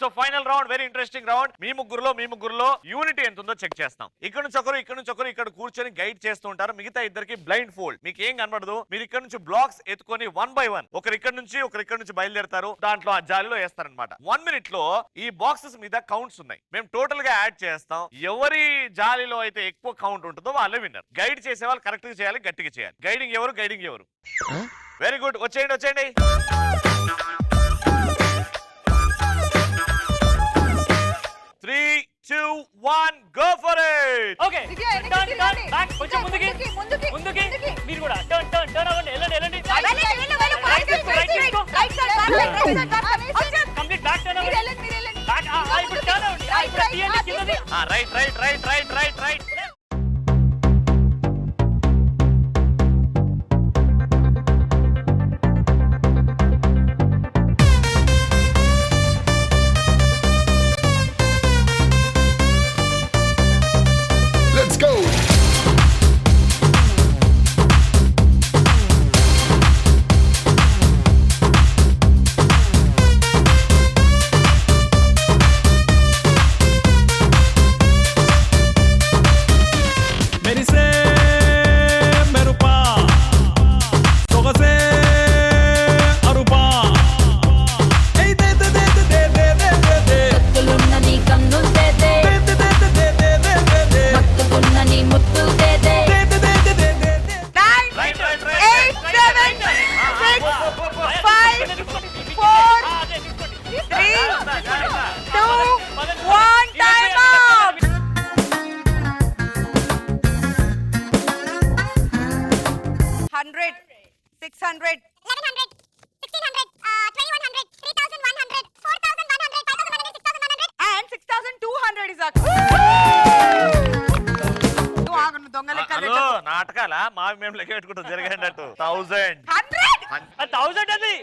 So final round, very interesting round. మీ ముగ్గురులో unity ఎంత ఉందో చెక్ చేస్తాం. ఇక్కడ నుంచి ఒకరు ఇక్కడ కూర్చొని గైడ్ చేస్తూ ఉంటారు. మిగతా ఇద్దరికి బ్లైండ్ ఫోల్డ్, మీకు ఏం కనబడదు. మీరు ఇక్కడ నుంచి బ్లాక్స్ ఎత్తుకొని 1 by 1 ఒకరు ఇక్కడ నుంచి బయలుదేరతారు. దాంట్లో ఆ జాలిలో వేస్తారనమాట. 1 minute లో ఈ బాక్సెస్ మీద కౌంట్స్ ఉన్నాయి. మేము టోటల్ గా యాడ్ చేస్తాం. ఎవరి జాలిలో అయితే ఎక్కువ కౌంట్ ఉంటుందో వాళ్ళే విన్నర్. గైడ్ చేసే వాళ్ళు కరెక్ట్ గా చేయాలి, గట్టిగా చేయాలి. గైడింగ్ ఎవరు? వెరీ గుడ్, వచ్చేయండి. 3, 2, 1 go for it. Okay turn back, కొంచెం ముందుకి మీరు కూడా టర్న్ అవ్వండి. వెళ్ళండి కంప్లీట్ బ్యాక్ టర్న్ అవ్వండి. బ్యాక్ ఇప్పుడు టర్న్ అవ్వండి. ఇప్పుడు తీయండి కిందది. రైట్. Let's go. మెరిసే మెరుపా సొగసే అరుపా ఏయ్ దే దే దే దే దే దే దే కత్తులున్న నీ కన్నులు దే దే మత్తుకున్న నీ ముత్తులు దే దే 9 8 7 6 5 4 3 2 1 time up. 100 600 1100 1600 2100 3100 4100 5100 6100 and 6200 is up. దొంగ లెక్కలు హలో, నాటకాలా? మావి మేము లెక్క పెట్టుకుంటాం జరిగేటట్టు. 1000 1000 అది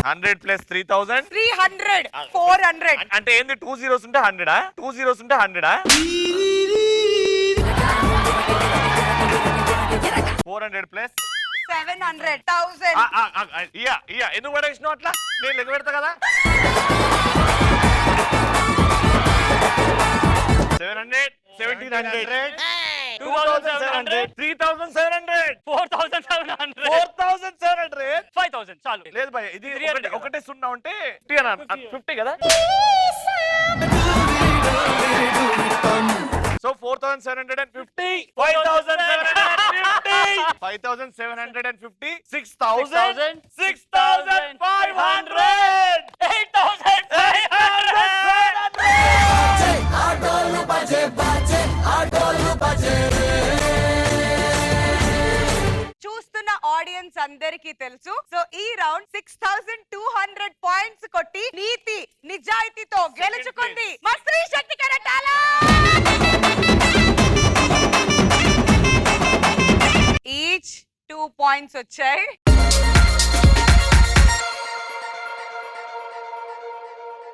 100 ప్లస్ 3000 300 400 అంటే ఏంది? 2 zeros ఉంటే 100ఆ? 2 zeros ఉంటే 100ఆ? 400 ప్లస్ 700 1000 ఇయ్యా ఎందుకు పడేసినావు అట్లా? నేను లెక్క పెడతా కదా. 700 1700 2700 3700 4700 4700 5000 చాలు. లేదు భయ, ఇది ఒకటే 0 ఉంటే 50 కదా. సో 4750 5750 5750 6000 6500 చూస్తున్న ఆడియన్స్ అందరికీ తెలుసు. సో ఈ రౌండ్ 6200 పాయింట్స్ కొట్టి నీతి నిజాయితీతో గెలుచుకుంది మా స్త్రీ శక్తి కరటాల. ఈచ్ 2 పాయింట్స్ వచ్చాయి.